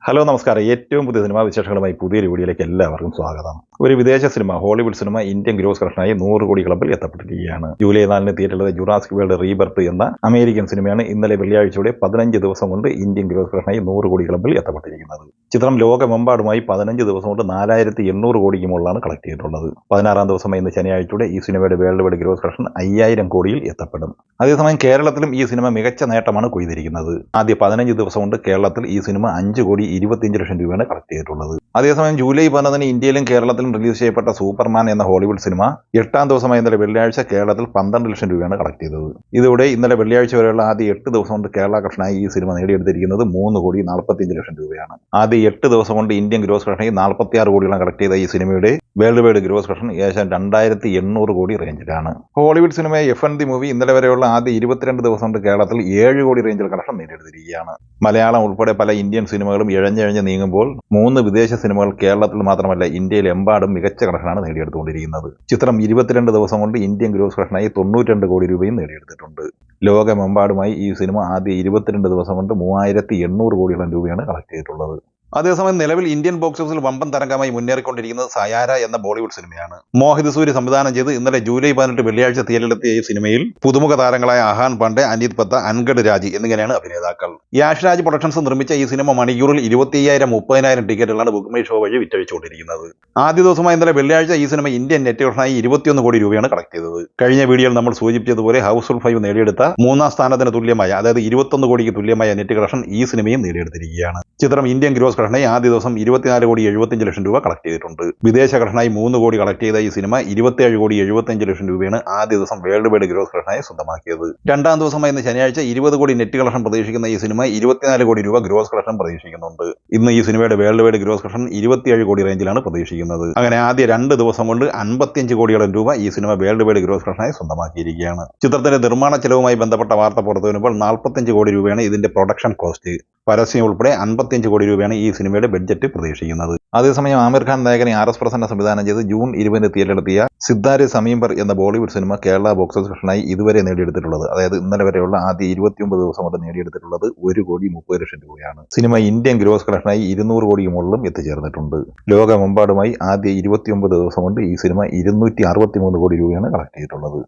Hello നമസ്കാരം. ഏറ്റവും പുതിയ സിനിമാ വിശേഷങ്ങളുമായി പുതിയൊരു വീഡിയോയിലേക്ക് എല്ലാവർക്കും സ്വാഗതം. ഒരു വിദേശ cinema, Hollywood cinema Indian gross കളക്ഷനായി 100 കോടി ക്ലബ്ബിൽ എത്തപ്പെട്ടിരിക്കുകയാണ്. ജൂലൈ 4 തിയേറ്ററിലെ ജുറാസിക് വേൾഡ് റീബർത്ത് എന്ന അമേരിക്കൻ സിനിമയാണ് ഇന്നലെ വെള്ളിയാഴ്ചയോടെ 15 ദിവസം കൊണ്ട് ഇന്ത്യൻ ഗ്രോസ് കളക്ഷനായി 100 കോടി ക്ലബ്ബിൽ എത്തപ്പെട്ടിരിക്കുന്നത്. ചിത്രം ലോകമെമ്പാടുമായി 15 ദിവസം കൊണ്ട് 4800 കോടിക്ക് മുകളിലാണ് കളക്ട് ചെയ്തിട്ടുള്ളത്. 16-ാം ദിവസമായി ഇന്ന് ശനിയാഴ്ചയോടെ ഈ സിനിമയുടെ വേൾഡ് വൈഡ് ഗ്രോസ് കളക്ഷൻ 5000 കോടിയിൽ എത്തപ്പെടും. അതേസമയം കേരളത്തിലും ഈ സിനിമ മികച്ച നേട്ടമാണ് കൊയ്തിരിക്കുന്നത്. ആദ്യ 15 ദിവസം കൊണ്ട് കേരളത്തിൽ ഈ സിനിമ 5,25 ലക്ഷം രൂപയാണ് കളക്ട് ചെയ്തിട്ടുള്ളത്. അതേസമയം ജൂലൈ 11 ഇന്ത്യയിലും കേരളത്തിലും റിലീസ് ചെയ്യപ്പെട്ട സൂപ്പർമാൻ എന്ന ഹോളിവുഡ് സിനിമ 8-ാം ദിവസമായി ഇന്നലെ വെള്ളിയാഴ്ച കേരളത്തിൽ 12 ലക്ഷം രൂപയാണ് കളക്ട് ചെയ്തത്. ഇതോടെ ഇന്നലെ വെള്ളിയാഴ്ച വരെയുള്ള ആദ്യ 8 ദിവസം കൊണ്ട് കേരള കളക്ഷനായി ഈ സിനിമ നേടിയെടുത്തിരിക്കുന്നത് 3,45 ലക്ഷം രൂപയാണ്. ആദ്യ 8 ദിവസം കൊണ്ട് ഇന്ത്യൻ ഗ്രോസ് കളക്ഷനായി 46 കോടിയോളം കളക്ട് ചെയ്ത ഈ സിനിമയുടെ വേൾഡ് വൈഡ് ഗ്രോസ് കളക്ഷൻ ഏകദേശം 2800 കോടി റേഞ്ചിലാണ്. ഹോളിവുഡ് സിനിമയെ F&D മൂവി ഇന്നലെ വരെയുള്ള ആദ്യ 22 ദിവസം കൊണ്ട് കേരളത്തിൽ 7 കോടി റേഞ്ചിൽ കളക്ഷൻ നേടിയെടുത്തിരിക്കുകയാണ്. മലയാളം ഉൾപ്പെടെ പല ഇന്ത്യൻ സിനിമകളും ഇഴഞ്ഞിഴഞ്ഞ് നീങ്ങുമ്പോൾ 3 വിദേശ സിനിമകൾ കേരളത്തിൽ മാത്രമല്ല ഇന്ത്യയിലെമ്പാടും മികച്ച കളക്ഷനാണ് നേടിയെടുത്തുകൊണ്ടിരിക്കുന്നത്. ചിത്രം 22 ദിവസം കൊണ്ട് ഇന്ത്യൻ ഗ്രോസ് കളക്ഷനായി 92 കോടി രൂപയും നേടിയെടുത്തിട്ടുണ്ട്. ലോകമെമ്പാടുമായി ഈ സിനിമ ആദ്യ 22 ദിവസം കൊണ്ട് 3800 കോടിയോളം രൂപയാണ് കളക്ട് ചെയ്തിട്ടുള്ളത്. അതേസമയം നിലവിൽ ഇന്ത്യൻ ബോക്സ് ഓഫീസിൽ വമ്പൻ തരംഗമായി മുന്നേറിക്കൊണ്ടിരിക്കുന്നത് സയാര എന്ന ബോളിവുഡ് സിനിമയാണ്. മോഹിത് സൂരി സംവിധാനം ചെയ്ത് ഇന്നലെ ജൂലൈ 18 വെള്ളിയാഴ്ച തിയേറ്ററിലെത്തിയ ഈ സിനിമയിൽ പുതുമുഖ താരങ്ങളായ അഹാൻ പാണ്ഡെ, അനിത് പത്ത, അൻഗഡ് രാജ് എന്നിങ്ങനെയാണ് അഭിനേതാക്കൾ. യാഷ് രാജ് പ്രൊഡക്ഷൻസ് നിർമ്മിച്ച ഈ സിനിമ മണിക്കൂറിൽ 25,000-30,000 ടിക്കറ്റുകളാണ് ബുക്ക് മൈ ഷോ വഴി വിറ്റഴിച്ചുകൊണ്ടിരിക്കുന്നത്. ആദ്യ ദിവസമായി ഇന്നലെ വെള്ളിയാഴ്ച ഈ സിനിമ ഇന്ത്യൻ നെറ്റ് കളക്ഷനായി 21 കോടി രൂപയാണ് കളക്ട് ചെയ്തത്. കഴിഞ്ഞ വീഡിയോയിൽ നമ്മൾ സൂചിപ്പിച്ചതുപോലെ ഹൗസ്ഫുൾ 5 നേടിയെടുത്ത 3-ാം സ്ഥാനത്തിന് തുല്യമായ, അതായത് 21 കോടിക്ക് തുല്യമായ നെറ്റ് കളക്ഷൻ ഈ സിനിമയും നേടിയെടുത്തിരിക്കുകയാണ്. ചിത്രം ഇന്ത്യൻ ഗ്രോസ് കളക്ഷനായി ആദ്യ ദിവസം 24,75 ലക്ഷം രൂപ കളക്ട് ചെയ്തിട്ടുണ്ട്. വിദേശ കളക്ഷനായി 3 കോടി കളക്ട് ചെയ്ത ഈ സിനിമ 27,75 ലക്ഷം രൂപയാണ് ആദ്യ ദിവസം വേൾഡ് വൈഡ് ഗ്രോസ് കളക്ഷനായി സ്വന്തമാക്കിയത്. 2-ാം ദിവസമായി ഇന്ന് ശനിയാഴ്ച 20 കോടി നെറ്റ് കളക്ഷൻ പ്രതീക്ഷിക്കുന്ന ഈ സിനിമ 24 കോടി രൂപ ഗ്രോസ് കളക്ഷൻ പ്രതീക്ഷിക്കുന്നുണ്ട്. ഇന്ന് ഈ സിനിമയുടെ വേൾഡ് വൈഡ് ഗ്രോസ് കളക്ഷൻ 27 കോടി റേഞ്ചിലാണ് പ്രതീക്ഷിക്കുന്നത്. അങ്ങനെ ആദ്യ 2 ദിവസം കൊണ്ട് 55 കോടിയോളം രൂപ ഈ സിനിമ വേൾഡ് വൈഡ് ഗ്രോസ് കളക്ഷനായി സ്വന്തമാക്കിയിരിക്കുകയാണ്. ചിത്രത്തിന്റെ നിർമ്മാണ ചെലവുമായി ബന്ധപ്പെട്ട വാർത്ത പുറത്തു വരുമ്പോൾ 45 കോടി രൂപയാണ് ഇതിന്റെ പ്രൊഡക്ഷൻ കോസ്റ്റ്. പരസ്യം ഉൾപ്പെടെ 55 കോടി രൂപയാണ് ഈ സിനിമയുടെ ബഡ്ജറ്റ് പ്രതീക്ഷിക്കുന്നത്. അതേസമയം ആമിർ ഖാൻ നായകനെ RS പ്രസന്ന സംവിധാനം ചെയ്ത് ജൂൺ 20 തിയേറ്ററിലെത്തിയ സിദ്ധാരെ സമീംബർ എന്ന ബോളിവുഡ് സിനിമ കേരള ബോക്സ് ഓഫീസ് കളക്ഷനായി ഇതുവരെ നേടിയെടുത്തിട്ടുള്ളത്, അതായത് ഇന്നലെ വരെയുള്ള ആദ്യ 29 ദിവസം കൊണ്ട് നേടിയെടുത്തിട്ടുള്ളത് 1,30 ലക്ഷം രൂപയാണ്. സിനിമ ഇന്ത്യൻ ഗ്രോസ് കളക്ഷനായി 200 കോടിക്ക് മുകളിലും എത്തിച്ചേർന്നിട്ടുണ്ട്. ലോകമെമ്പാടുമായി ആദ്യ 29 ദിവസം കൊണ്ട് ഈ സിനിമ 263 കോടി രൂപയാണ് കളക്ട് ചെയ്തിട്ടുള്ളത്.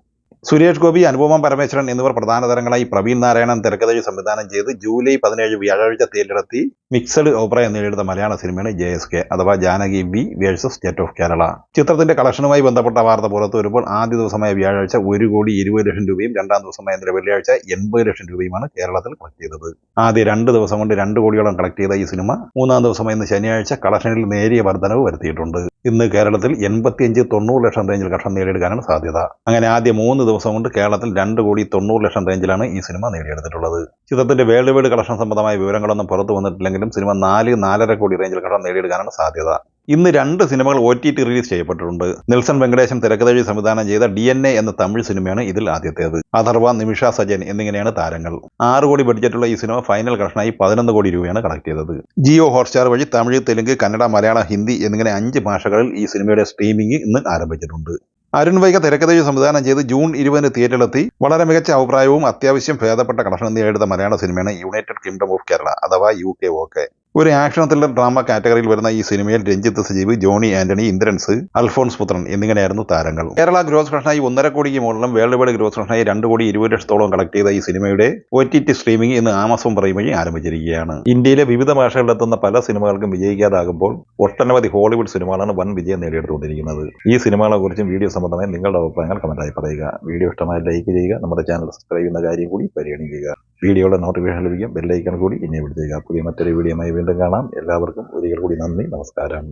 സുരേഷ് ഗോപി, അനുപമ പരമേശ്വരൻ എന്നിവർ പ്രധാന താരങ്ങളായി പ്രവീൺ നാരായണൻ തിരക്കഥയിൽ സംവിധാനം ചെയ്ത് ജൂലൈ 17 വ്യാഴാഴ്ച തിയേറ്ററിലെത്തി മിക്സഡ് അഭിപ്രായം നേടിയെടുത്ത മലയാള സിനിമയാണ് JSK അഥവാ Janaki V versus state of Kerala. ചിത്രത്തിന്റെ കളക്ഷനുമായി ബന്ധപ്പെട്ട വാർത്ത പുറത്തു വരുമ്പോൾ ആദ്യ ദിവസമായ വ്യാഴാഴ്ച 1,20 ലക്ഷം രൂപയും 2-ാം ദിവസമായ ഇന്നലെ വെള്ളിയാഴ്ച 80 ലക്ഷം രൂപയുമാണ് കേരളത്തിൽ കളക്ട് ചെയ്തത്. ആദ്യ 2 ദിവസം കൊണ്ട് 2 കോടിയോളം കളക്ട് ചെയ്ത ഈ സിനിമ 3-ാം ദിവസമായ ഇന്ന് ശനിയാഴ്ച കളക്ഷനിൽ നേരിയ വർധനവ് വരുത്തിയിട്ടുണ്ട്. ഇന്ന് കേരളത്തിൽ 85-90 ലക്ഷം റേഞ്ചിൽ കളക്ഷൻ നേടിയെടുക്കാനാണ് സാധ്യത. അങ്ങനെ ആദ്യ 3 ദിവസം കൊണ്ട് കേരളത്തിൽ 2,90 ലക്ഷം റേഞ്ചിലാണ് ഈ സിനിമ നേടിയെടുത്തിട്ടുള്ളത്. ചിത്രത്തിന്റെ വേൾഡ് വൈഡ് കളക്ഷൻ സംബന്ധമായ വിവരങ്ങളൊന്നും പുറത്തു വന്നിട്ടില്ലെങ്കിലും സിനിമ 4-4.5 കോടി റേഞ്ചിൽ കളക്ഷൻ നേടിയെടുക്കാനാണ് സാധ്യത. ഇന്ന് 2 സിനിമകൾ OTT റിലീസ് ചെയ്യപ്പെട്ടിട്ടുണ്ട്. നെൽസൺ വെങ്കടേശൻ തിരക്കഥയിൽ സംവിധാനം ചെയ്ത DNA എന്ന തമിഴ് സിനിമയാണ് ഇതിൽ ആദ്യത്തേത്. അഥർവ, നിമിഷ സജൻ എന്നിങ്ങനെയാണ് താരങ്ങൾ. 6 കോടി ബഡ്ജറ്റുള്ള ഈ സിനിമ ഫൈനൽ കളക്ഷനായി 11 കോടി രൂപയാണ് കളക്ട് ചെയ്തത്. ജിയോ ഹോട്ട്സ്റ്റാർ വഴി തമിഴ്, തെലുങ്ക്, കന്നഡ, മലയാളം, ഹിന്ദി എന്നിങ്ങനെ 5 ഭാഷകളിൽ ഈ സിനിമയുടെ സ്ട്രീമിംഗ് ഇന്ന് ആരംഭിച്ചിട്ടുണ്ട്. അരുൺ വൈഗ തിരക്കഥയിൽ സംവിധാനം ചെയ്ത് ജൂൺ 20 തിയേറ്ററിലെത്തി വളരെ മികച്ച അഭിപ്രായവും അത്യാവശ്യം ഭേദപ്പെട്ട കളക്ഷൻ നേടിയെടുത്ത മലയാള സിനിമയാണ് യുണൈറ്റഡ് കിങ്ഡം ഓഫ് കേരള അഥവാ UK. ഒരു ആക്ഷൻ ത്രില്ലർ ഡ്രാമ കാറ്റഗറിയിൽ വരുന്ന ഈ സിനിമയിൽ രഞ്ജിത്ത് സജീവ്, ജോണി ആന്റണി, ഇന്ദ്രൻസ്, അൽഫോൺസ് പുത്രൻ എന്നിങ്ങനെയായിരുന്നു താരങ്ങൾ. കേരള ഗ്രോസ് കളക്ഷനായി 1.5 കോടിക്ക് മുകളിലും വേൾഡ് വൈഡ് ഗ്രോസ് കളക്ഷനായി 2,20 ലക്ഷത്തോളം കളക്ട് ചെയ്ത ഈ സിനിമയുടെ OTT സ്ട്രീമിംഗ് ഇന്ന് ആമസോൺ പ്രൈം വഴി ആരംഭിച്ചിരിക്കുകയാണ്. ഇന്ത്യയിലെ വിവിധ ഭാഷകളിലെത്തുന്ന പല സിനിമകൾക്കും വിജയിക്കാതാകുമ്പോൾ ഒട്ടനവധി ഹോളിവുഡ് സിനിമകളാണ് വൻ വിജയം നേടിയെടുത്തുകൊണ്ടിരിക്കുന്നത്. ഈ സിനിമകളെ കുറിച്ചും വീഡിയോ സംബന്ധമായി നിങ്ങളുടെ അഭിപ്രായങ്ങൾ കമന്റായി പറയുക. വീഡിയോ ഇഷ്ടമായി ലൈക്ക് ചെയ്യുക. നമ്മുടെ ചാനൽ സബ്സ്ക്രൈബ് ചെയ്യുന്ന കാര്യം കൂടി പരിഗണിക്കുക. വീഡിയോയുടെ നോട്ടിഫിക്കേഷൻ ലഭിക്കും. ബെല്ലൈക്കൺ കൂടി എനേബിൾ ചെയ്യുക. പുതിയ മറ്റൊരു വീഡിയോയുമായി വീണ്ടും കാണാം. എല്ലാവർക്കും ഒരിക്കൽ കൂടി നന്ദി, നമസ്കാരം.